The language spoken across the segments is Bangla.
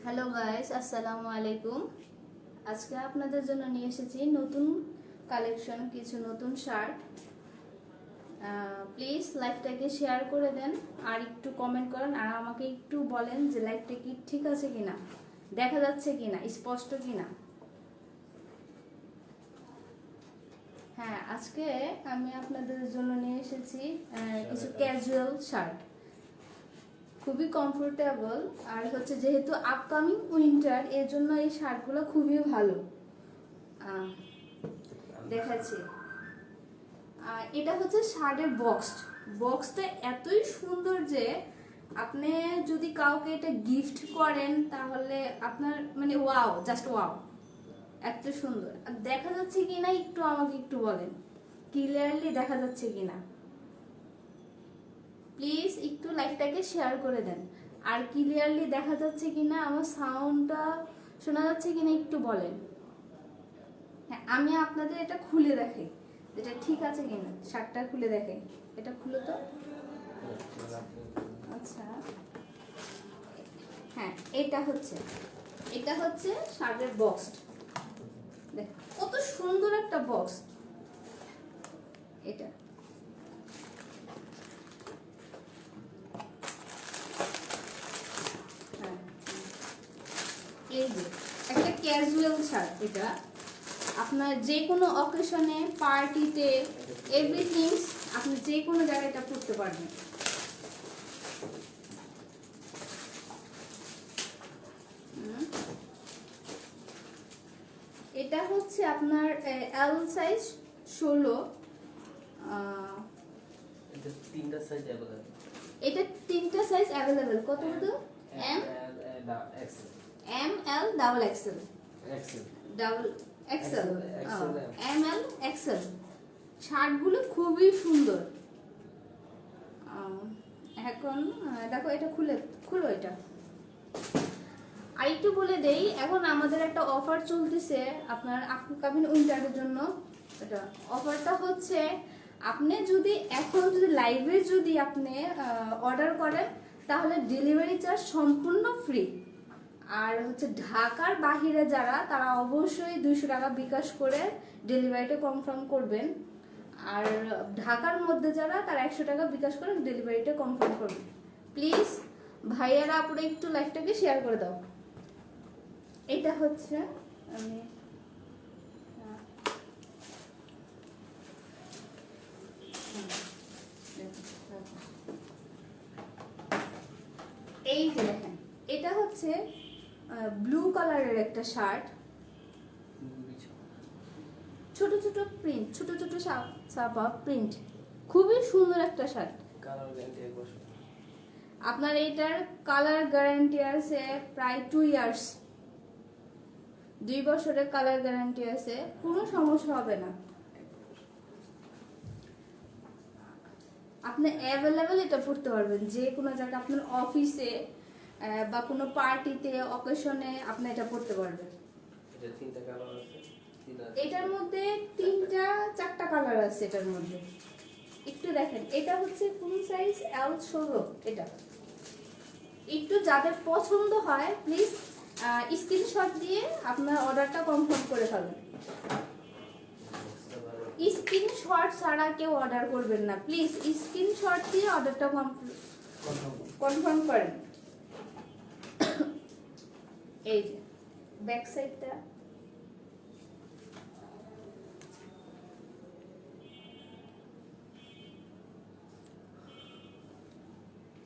হ্যালো গাইস, আসসালামু আলাইকুম। আজকে আপনাদের জন্য নিয়ে এসেছি নতুন কালেকশন, কিছু নতুন শার্ট। প্লিজ লাইভটাকে শেয়ার করে দেন আর একটু কমেন্ট করেন আর আমাকে একটু বলেন যে লাইভটা কি ঠিক আছে কিনা, দেখা যাচ্ছে কিনা, স্পষ্ট কিনা। হ্যাঁ, আজকে আমি আপনাদের জন্য নিয়ে এসেছি কিছু ক্যাজুয়াল শার্ট, খুবই কমফোর্টেবল। আর হচ্ছে যেহেতু আপকামিং উইন্টার, এর জন্য এই শার্টগুলো খুবই ভালো। দেখাচ্ছি, এটা হচ্ছে শার্টের বক্সটা এতই সুন্দর যে আপনি যদি কাউকে এটা গিফট করেন তাহলে আপনার মানে ওয়াও, জাস্ট ওয়াও, এত সুন্দর। আর দেখা যাচ্ছে কিনা একটু আমাকে একটু বলেন, ক্লিয়ারলি দেখা যাচ্ছে কিনা। প্লিজ একটু লাইভটাকে শেয়ার করে দেন আর ক্লিয়ারলি দেখা যাচ্ছে কিনা, আমার সাউন্ডটা শোনা যাচ্ছে কিনা একটু বলেন। হ্যাঁ, আমি আপনাদের এটা খুলে দেখাই এটা ঠিক আছে কিনা। শার্টটা খুলে দেখাই, এটা খুলে তো। আচ্ছা, হ্যাঁ, এটা হচ্ছে শার্টের বক্স। দেখ কত সুন্দর একটা বক্স এটা। হ্যাঁ, এই যে একটা ক্যাজুয়াল শার্ট, এটা আপনার যে কোনো অকেশনে, পার্টিতে, এভরিথিং আপনি যে কোনো জায়গায় এটা পরতে পারবেন। এটা হচ্ছে আপনার এল সাইজ 16। এটা তিনটা সাইজ अवेलेबल। এটা তিনটা সাইজ अवेलेबल। কত কত? M, XL, M, L, double XL, XL, double XL, XL, M, L, XL. শার্টগুলো খুবই সুন্দর। এখন দেখো, এটা খুলো এটা। আর একটু বলে দেই, এখন আমাদের একটা অফার চলতেছে আপনার আপকামিং উইন্টারের জন্য। এটা অফারটা হচ্ছে, আপনি যদি এখন লাইভে আপনি অর্ডার করেন তাহলে ডেলিভারি চার্জ সম্পূর্ণ ফ্রি। আর হচ্ছে ঢাকার বাহিরে যারা, তারা অবশ্যই 200 টাকা বিকাশ করে ডেলিভারিটা কনফার্ম করবেন। আর ঢাকার মধ্যে যারা, তারা 100 টাকা বিকাশ করে ডেলিভারিটা কনফার্ম করবেন। প্লিজ ভাইয়ারা আপুরা একটু লাইভটাকে শেয়ার করে দাও। এটা হচ্ছে, আমি এই যে দেখেন, এটা হচ্ছে ব্লু কালারের একটা শার্ট, ছোট ছোট প্রিন্ট, ছোট ছোট ছাপা প্রিন্ট, খুবই সুন্দর একটা শার্ট। কালার গ্যারান্টি 1 বছর। আপনার এটার কালার গ্যারান্টি আছে প্রায় 2 ইয়ার্স, 2 বছরের কালার গ্যারান্টি আছে, কোনো সমস্যা হবে না। আপনি অ্যাভেলেবেল এটা পড়তে পারবেন যে কোনো জায়গায়, আপনার অফিসে বা কোনো পার্টিতে, অকেশনে আপনি এটা পড়তে পারবেন। এটা তিনটা কালার আছে। এটার মধ্যে 3টা 4টা কালার আছে এটার মধ্যে। একটু দেখেন, এটা হচ্ছে ফুল সাইজ এল 16। এটা একটু যাদের পছন্দ হয় প্লিজ স্ক্রিনশট দিয়ে আপনার অর্ডারটা কনফার্ম করে ফেলুন। স্ক্রিনশট ছাড়া কেউ অর্ডার করবেন না, প্লিজ স্ক্রিনশট দিয়ে অর্ডারটা কনফার্ম করেন। এই যে ব্যাক সাইডটা,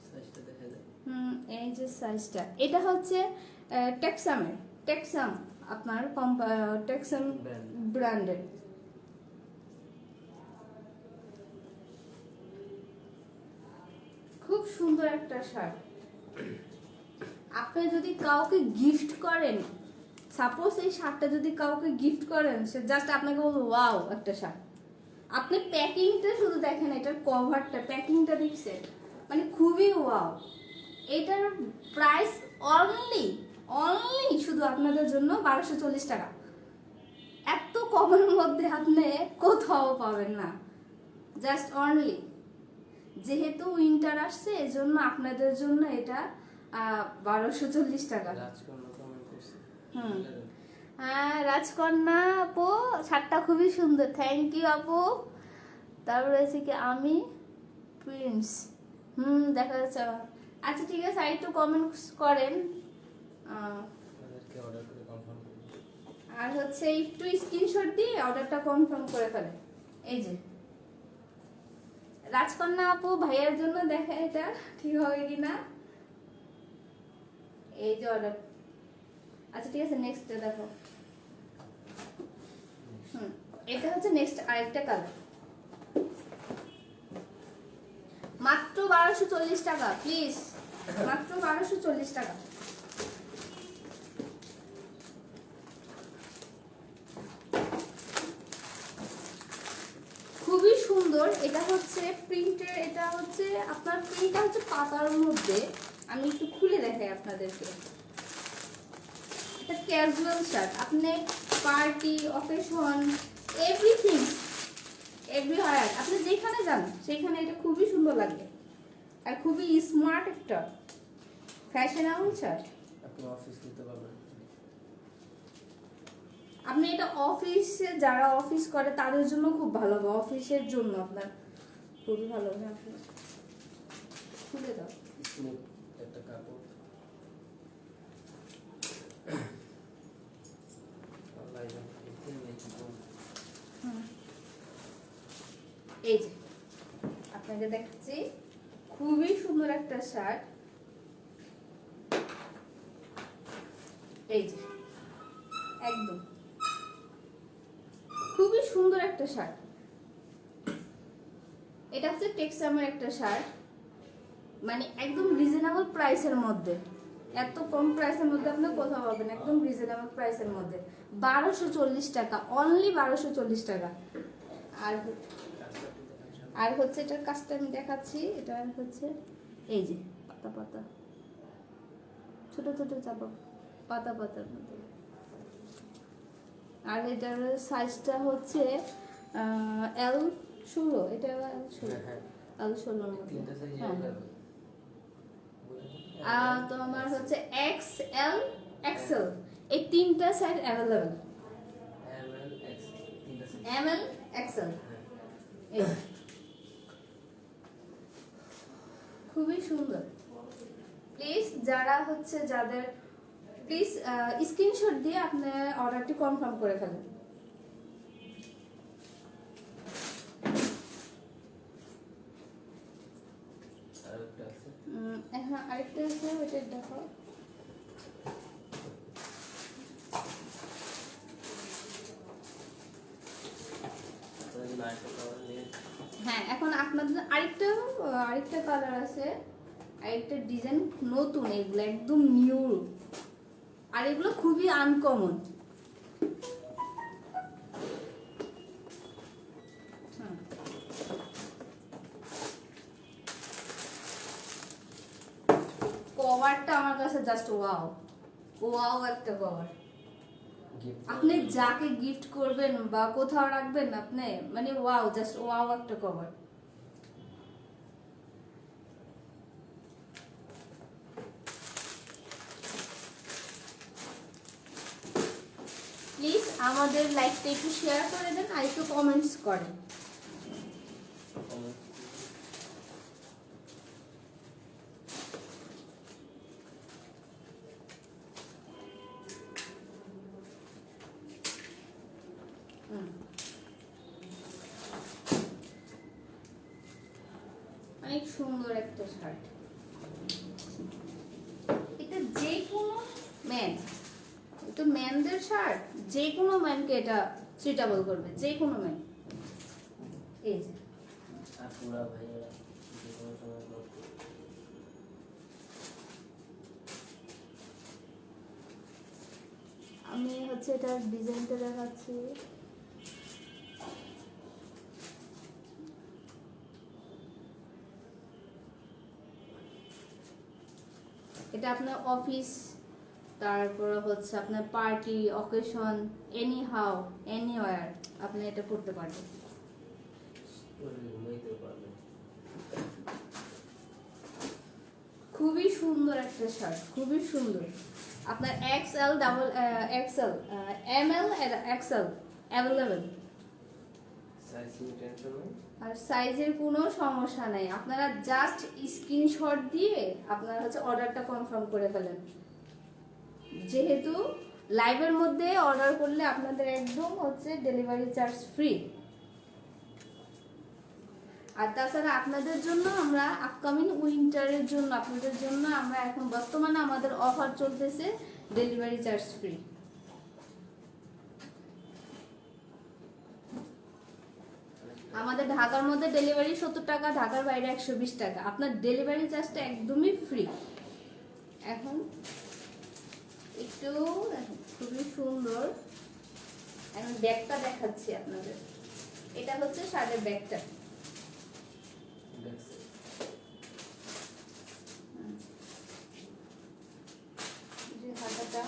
সাইজটা দেখা যায়। এই যে সাইজটা, এটা হচ্ছে টেক্সাম আপনার টেক্সাম ব্র্যান্ডের। খুব সুন্দর একটা শার্ট। আপনি যদি কাউকে গিফট করেন, সাপোজ এই শার্টটা যদি কাউকে গিফট করেন, সে জাস্ট আপনাকে বলবো ওয়াও একটা শার্ট। আপনি প্যাকিংটা শুধু দেখেন, এটার কভারটা, প্যাকিংটা দেখছেন, মানে খুবই ওয়াও। এটার প্রাইস অনলি শুধু আপনাদের জন্য 1240 টাকা। এত কমের মধ্যে আপনি কোথাও পাবেন না, জাস্ট অনলি। যেহেতু উইন্টার আসছে, এজন্য আপনাদের জন্য এটা 1240 টাকা। রাজকন্যা কমেন্ট করছে। হুম। রাজকন্যা আপু শার্টটা খুবই সুন্দর, থ্যাংক ইউ আপু। তারপর রয়েছে কি আমি প্রিন্স, দেখা যাচ্ছে। আচ্ছা ঠিক আছে, আর একটু কমেন্টস করেন। আমাদেরকে অর্ডার করে কনফার্ম করুন। আর হচ্ছে একটু স্ক্রিনশট দিয়ে অর্ডারটা কনফার্ম করে ফেলেন। এই যে রাজকন্যা আপু ভাইয়ার জন্য, দেখা এটা ঠিক হবে কিনা। এই যে অর্ডার। আচ্ছা ঠিক আছে, নেক্সট দেখো। এটা হচ্ছে নেক্সট আরেকটা কালার, মাত্র 1240 টাকা প্লিজ, মাত্র 1240 টাকা। খুবই সুন্দর। এটা হচ্ছে প্রিন্টের, এটা হচ্ছে আপনার প্রিন্টটা হচ্ছে পাতার মধ্যে। আমি একটু খুলে দেখাই আপনাদেরকে। এটা ক্যাজুয়াল শার্ট, আপনি পার্টি অকেশন এভরিথিং এভরিওয়্যার আপনি যেখানে যান সেখানে এটা খুবই সুন্দর লাগে, আর খুবই স্মার্ট একটা ফ্যাশনেবল শার্ট। আপনি অফিস নিতে পারবেন। আপনি এটা অফিসে, যারা অফিস করে তাদের জন্য খুব ভালো হবে, অফিসের জন্য আপনার খুবই ভালো হবে। আপনি খুলে দাও। স্মুথ একটা কাপড়। অনলাইনে দেখতে নাকি কোন এই যে আপনাকে দেখাচ্ছি, খুবই সুন্দর একটা শার্ট। এই যে একদম খুবই সুন্দর একটা শার্ট। এটা হচ্ছে টেক্সামের একটা শার্ট, মানে একদম রিজনেবল প্রাইসের মধ্যে। এত কম প্রাইসের মধ্যে আপনি কোথাও পাবেন, একদম রিজনেবল প্রাইসের মধ্যে। 1240 টাকা, অনলি 1240 টাকা। আর আর হচ্ছে এটার কাজটা আমি দেখাচ্ছি। এটা হচ্ছে এই যে পাতা পাতা, ছোট ছোট চাপা পাতা পাতার মধ্যে। আর এটার সাইজটা হচ্ছে L16, এটা L16, L16 মধ্যে। তিনটা সাইজ হ্যাঁ। তো আমার হচ্ছে XL XL, এই তিনটা সাইজ অ্যাভেলেবল। ML X তিনটা সাইজ। ML XL এই খুবই সুন্দর। প্লিজ যারা হচ্ছে যাদের, প্লিজ স্ক্রিনশট দিয়ে আপনার অর্ডারটি কনফার্ম করে ফেলেন। আরেকটা আছে। হ্যাঁ আরেকটা আছে, ওইটা দেখো। আপনাদের আরেকটা কালার নিয়ে হ্যাঁ এখন আপনাদের আরেকটা কালার আছে, আরেকটা ডিজাইন নতুন, এগুলো একদম নিউ, আর এগুলো খুবই আনকমন। কভারটা আমার কাছে জাস্ট ওয়াও, ওয়াও একটা কভার। গিফট আপনি যাকে গিফট করবেন বা কোথাও রাখবেন, আপনি মানে ওয়াও, জাস্ট ওয়াও একটা কভার। প্লিজ আমাদের লাইকটা একটু শেয়ার করে দেন, আর একটু কমেন্টস করেন। অনেক সুন্দর একটা শার্ট। এটা যে কোনো ম্যান, এটা ম্যানদের শার্ট, যে কোনো ম্যানকে এটা সুইটেবল করবে, যে কোনো ম্যান। এই যে আপুরা ভাইয়া যে কোনো সময় করতে। আমি হচ্ছে এটার ডিজাইনটা দেখাচ্ছি। এটা আপনার অফিস, তারপর হচ্ছে আপনার party occasion, any how anywhere আপনি এটা করতে পারবেন। ঘুমাইতে পারবেন। খুবই সুন্দর একটা শার্ট, খুবই সুন্দর। আপনার XL, double XL, ML, XL available. Size নিয়ে টেনশন নেই। আর সাইজের কোনো সমস্যা নাই, আপনারা জাস্ট স্ক্রিনশট দিয়ে আপনারা হচ্ছে অর্ডারটা কনফার্ম করে ফেলেন। যেহেতু লাইভের মধ্যে অর্ডার করলে আপনাদের একদম হচ্ছে ডেলিভারি চার্জ ফ্রি। আর তাছাড়া আপনাদের জন্য আমরা আপকামিং উইন্টারের জন্য আপনাদের জন্য আমরা এখন বর্তমানে আমাদের অফার চলতেছে, ডেলিভারি চার্জ ফ্রি। আমাদের ঢাকার মধ্যে ডেলিভারি 70 টাকা, ঢাকার বাইরে 120 টাকা। আপনার ডেলিভারি চার্জটা একদমই ফ্রি। এখন একটু দেখেন, খুবই সুন্দর। এখন ব্যাগটা দেখাচ্ছি আপনাদের। এটা হচ্ছে শার্টের ব্যাগটা। দেখছি। যে হাতাটা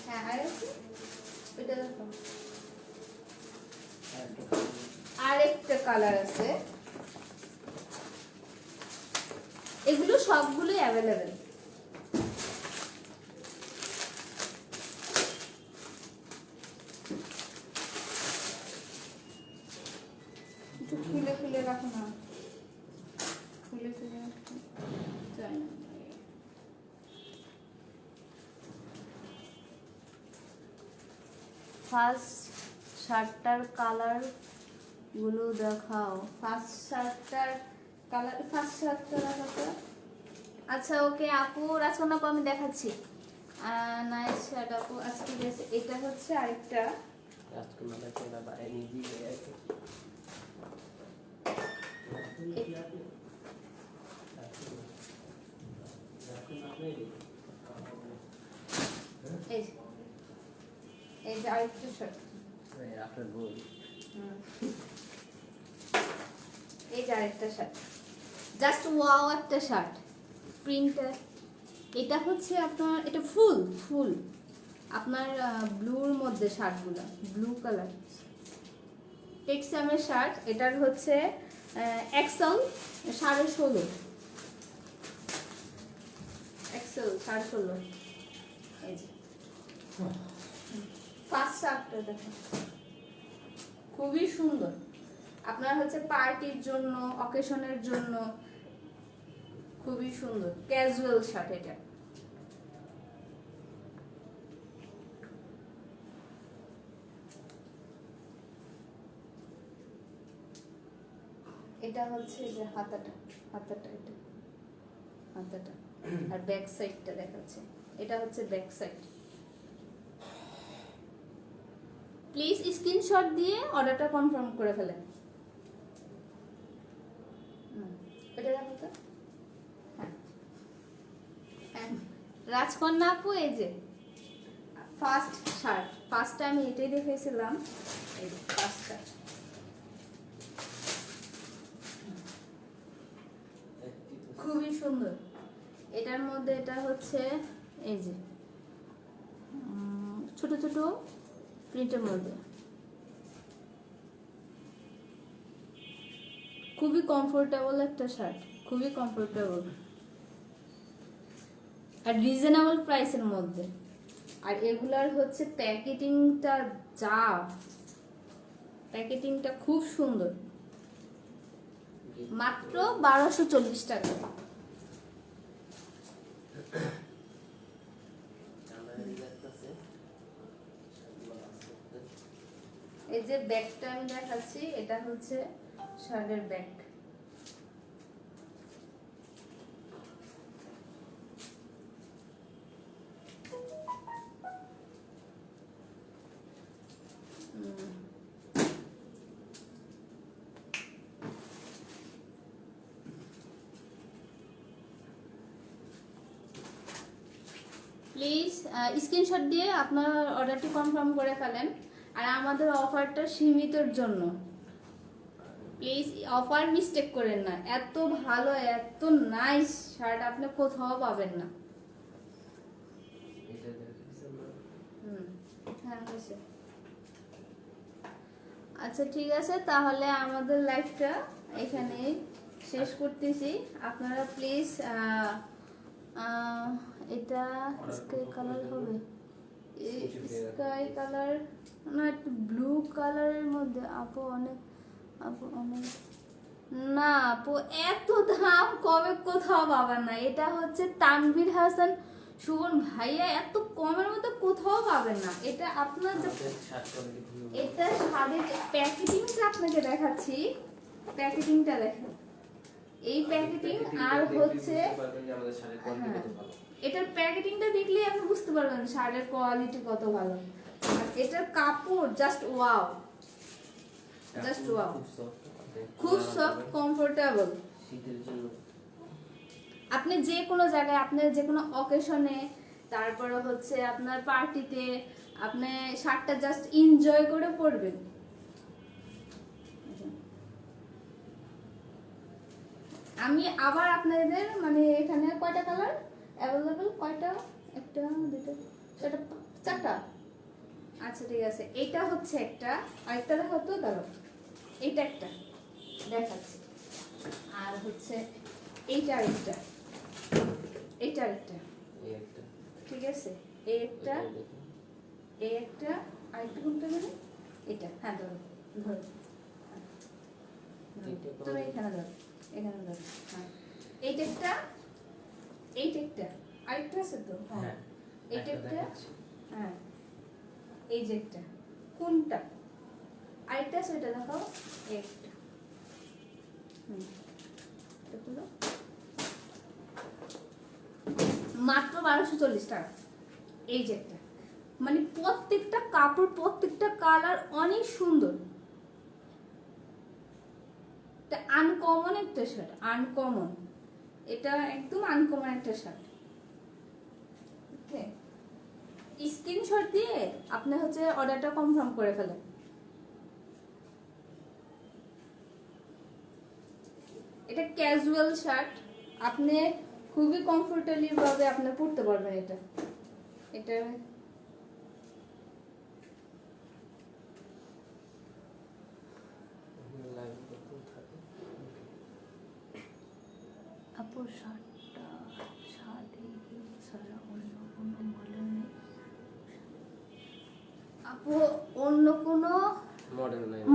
হ্যাঁ, আর আছে এটা দেখো, আরেকটা কালার আছে। এগুলো সবগুলোই অ্যাভেলেবেল। একটু খুলে খুলে রাখো না, খুলে খুলে রাখো। চাই না। ফার্স্ট শার্টটার কালার গুলো দেখাও। ফার্স্ট শার্টটার কালার, ফার্স্ট শার্টটা দেখাতো। আচ্ছা ওকে আপু, রাখুন আপু, আমি দেখাচ্ছি। নাইস শার্ট আপু। আজকে গেছে, এটা হচ্ছে আরেকটা। রাজকুমার দেখে না বাইরে নিজেই গিয়ে আছে। এই যে, এই যে আরেকটা শার্ট। আপনার বই এই যে আরেকটা শার্ট, জাস্ট ওয়াও একটা শার্ট। প্রিন্টটা এটা হচ্ছে আপনার, এটা ফুল ফুল আপনার ব্লুর মধ্যে শার্টগুলো, ব্লু কালার টেক্সামের শার্ট। এটার হচ্ছে এক্সেল 16.5, এক্সেল 16.5। এই যে ফার্স্ট শার্টটা দেখেন, খুবই সুন্দর। আপনার হচ্ছে পার্টির জন্য, অকেশনের জন্য খুবই সুন্দর ক্যাজুয়াল শার্ট এটা। এটা হচ্ছে যে হাতাটা, হাতাটা এটা হাতাটা, আর ব্যাক সাইডটা দেখাচ্ছে। এটা হচ্ছে ব্যাক সাইড। প্লিজ স্ক্রিনশট দিয়ে অর্ডারটা কনফার্ম করে ফেলেন। এটা দেখো তো। হ্যাঁ, রাজকন্যা আপু, এই যে ফার্স্ট শার্ট, ফার্স্টে আমি এটাই দেখেছিলাম। এই যে ফার্স্ট শার্ট, খুবই সুন্দর। এটার মধ্যে এটা হচ্ছে এই যে ছোট ছোট প্রিন্টের মধ্যে, খুবই কমফোর্টেবল একটা শার্ট, খুবই কমফোর্টেবল আর রিজনেবল প্রাইসের মধ্যে। আর এগুলার হচ্ছে প্যাকেটিংটা, যা প্যাকেটিংটা খুব সুন্দর। মাত্র 1240 টাকা। এই যে ব্যাগটা আমি দেখাচ্ছি, এটা হচ্ছে শার্টের ব্যাগ। প্লিজ স্ক্রিনশট দিয়ে আপনার অর্ডারটি কনফার্ম করে ফেলেন। আর আমাদের অফারটা সীমিতর জন্য, প্লিজ অফার মিস্টেক করেন না। এত ভালো, এত নাইস শার্ট আপনি কোথাও পাবেন না। হ্যাঁ হয়েছে। আচ্ছা ঠিক আছে, তাহলে আমাদের লাইভটা এখানে শেষ করতেছি। আপনারা প্লিজ এটা স্কাই কালার হবে, স্কাই কালার না একটু ব্লু কালারের মধ্যে। আপু অনেক না আপু, এত দাম কবে কোথাও পাবেন না। এটা হচ্ছে তানভীর হাসান সুমন ভাইয়া, এত কমের মধ্যে কোথাও পাবেন না। এটা আপনার এটা শাড়ির প্যাকেটিংটা আপনাকে দেখাচ্ছি, প্যাকেটিংটা দেখেন, এই প্যাকেটিং আর হচ্ছে এটার প্যাকেটিংটা দেখলেই আপনি বুঝতে পারবেন শাড়ির কোয়ালিটি কত ভালো। আর এটার কাপড় জাস্ট ওয়াও, জাস্ট ওয়াও, খুব সফট কমফোর্টেবল। আপনি যে কোনো জায়গায়, আপনার যে কোনো অকেশনে, তারপরে হচ্ছে আপনার পার্টিতে আপনি শার্টটা জাস্ট এনজয় করে পরবেন। আমি আবার আপনাদের মানে এখানে কয়টা কালার অ্যাভেলেবল, কয়টা, একটা দুটো চারটা চারটা, আচ্ছা ঠিক আছে। এটা হচ্ছে একটা, আরেকটা দেখো তো, দাঁড়াও, এইটা একটা দেখাচ্ছি, আর হচ্ছে এইটা আরেকটা, এইটা আরেকটা, ঠিক আছে, এই একটা, এই একটা, আরেকটা কোনটা মানে এটা, হ্যাঁ ধরো ধরো, তুমি এখানে ধরো, এখানে ধরো, হ্যাঁ এইটা একটা, এইটা একটা, আরেকটা আছে তো, হ্যাঁ এইটা একটা, হ্যাঁ এই যে একটা, কোনটা আরেকটা আছে এটা দেখাও, একটা, মাত্র 1240 টাকা। এই যে একটা, মানে প্রত্যেকটা কাপড় প্রত্যেকটা কালার অনেক সুন্দর। এটা আনকমন একটা শার্ট, আনকমন, এটা একদম আনকমন একটা শার্ট। ওকে, স্ক্রিনশট দিয়ে আপনি হচ্ছে অর্ডারটা কনফার্ম করে ফেলেন। এটা ক্যাজুয়াল শার্ট, আপনি খুবই কমফোর্টেবলি ভাবে আপনি পরতে পারবেন। এটা আপুর শার্টটা শাড়ি ছাড়া অন্য কোনো মডেল নেই। আপু অন্য কোনো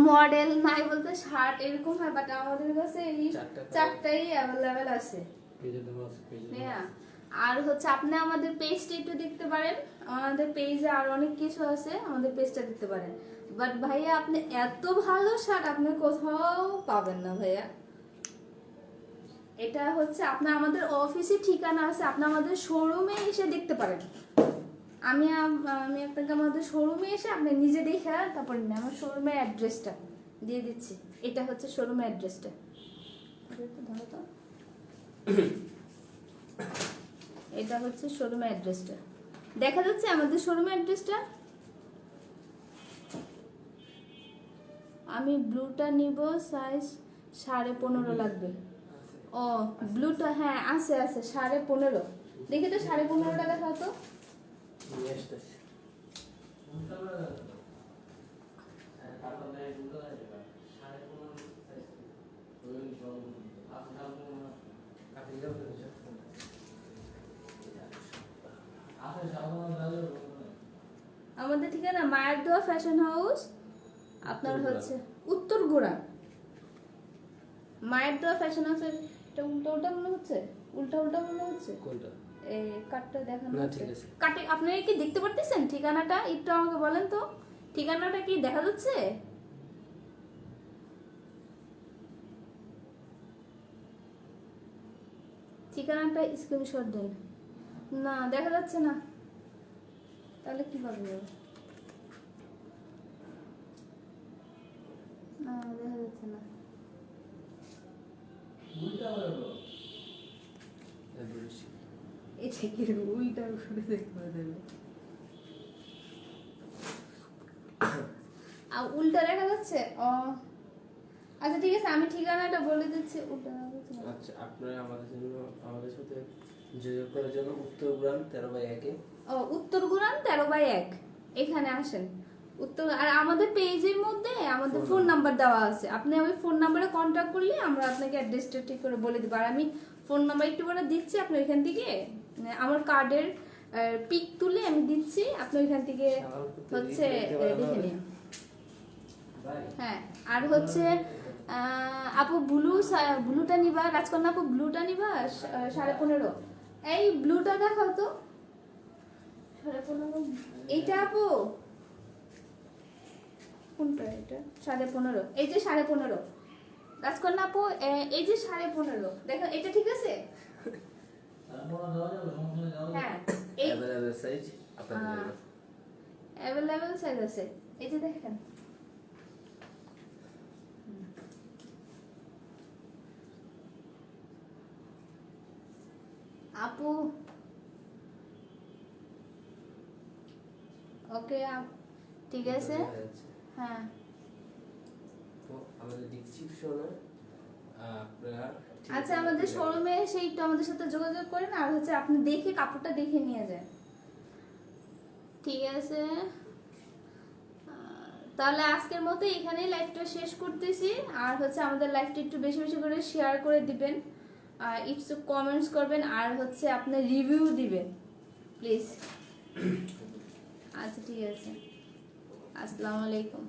মডেল নাই বলতে শার্ট এরকম হয়, বাট আমাদের কাছে এই চারটাই অ্যাভেলেবেল আছে। হ্যাঁ, আর হচ্ছে আপনি আমাদের পেজটা একটু দেখতে পারেন, আমাদের পেজে আর অনেক কিছু আছে, আমাদের পেজটা দেখতে পারেন। বাট ভাইয়া আপনি এত ভালো শার্ট আপনি কোথাও পাবেন না ভাইয়া। এটা হচ্ছে আপনার আমাদের অফিসের ঠিকানা আছে, আপনি আমাদের শোরুমে এসে দেখতে পারেন। আমি আপনাকে আমাদের শোরুমে এসে আপনি নিজে দেখে তারপর নিন। আমার শোরুমের অ্যাড্রেসটা দিয়ে দিচ্ছি, এটা হচ্ছে শোরুমের অ্যাড্রেসটা, ধরো তো, এটা হচ্ছে শোরুমের অ্যাড্রেসটা, দেখা যাচ্ছে আমাদের শোরুমের অ্যাড্রেসটা। আমি ব্লুটা নিব, সাইজ 15.5 লাগবে। ও ব্লুটা, হ্যাঁ আছে আছে 15.5, দেখি তো 15.5 টাকা দেখাও তো। আমাদের ঠিকানা মায়ের দোয়া ফ্যাশন হাউস, আপনার হচ্ছে উত্তর গোড়া মায়ের দোয়া ফ্যাশন হাউসের। এটা উল্টা উল্টা মনে হচ্ছে, উল্টা উল্টা মনে হচ্ছে, কোনটা এই কাটটা দেখানো হচ্ছে, কাটে আপনারা কি দেখতে পারতেছেন ঠিকানাটা? একটু আমাকে বলেন তো, ঠিকানাটা কি দেখা যাচ্ছে? ঠিকানাটা স্ক্রিনশট দেন। না দেখা যাচ্ছে না, তাহলে কিভাবে হবে? না দেখা যাচ্ছে না। এই থেকে উল্টা উল্টে দেখতে দেবে, আর উল্টা দেখা যাচ্ছে। ও আচ্ছা ঠিক আছে, আমি ঠিকানাটা বলে দিচ্ছি। উল্টা আচ্ছা, আপনারা আমাদের সাথে যোগাযোগ করার জন্য উত্তর গুরান 13/1 উত্তর গুরান 13/1 এখানে আসেন। উত্তর, আর আমাদের পেজের মধ্যে আমাদের ফোন নাম্বার দেওয়া আছে, আপনি ওই ফোন নাম্বারে কন্ট্যাক্ট করলে আমরা আপনাকে অ্যাড্রেসটা ঠিক করে বলে দেবো। আর আমি ফোন নাম্বার একটু পরে দিচ্ছি, আপনি ওইখান থেকে আমার কার্ডের পিক তুলে আমি দিচ্ছি, আপনি ওইখান থেকে হচ্ছে দেখে নিন। হ্যাঁ, আর হচ্ছে আপু ব্লুটা নিবা, রাজকন্যা আপু ব্লুটা নিবা 15.5। এই ব্লুটা দেখাও তো 15.5। এইটা আপু কোনটা? এটা 15.5। এই যে 15.5 রাজকন্যা আপু, এই যে 15.5 দেখো, এটা ঠিক আছে? হ্যাঁ, এই অ্যাভেলেবল সাইজ আপনাদের জন্য। অ্যাভেলেবল সাইজ আছে, এই যে দেখেন। আপু ওকে, ঠিক আছে। হ্যাঁ, তো আমাদের ডিসক্রিপশনে আপনারা আচ্ছা আমাদের শোরুমে এসে একটু আমাদের সাথে যোগাযোগ করেন, আর হচ্ছে আপনি দেখে কাপড়টা দেখে নিয়ে যান, ঠিক আছে? তাহলে আজকের মতো এখানেই লাইভটা শেষ করতেছি। আর হচ্ছে আমাদের লাইভটা একটু বেশি বেশি করে শেয়ার করে দিবেন, আর একটু কমেন্টস করবেন, আর হচ্ছে আপনি রিভিউ দিবেন প্লিজ। আচ্ছা ঠিক আছে, আসসালামু আলাইকুম।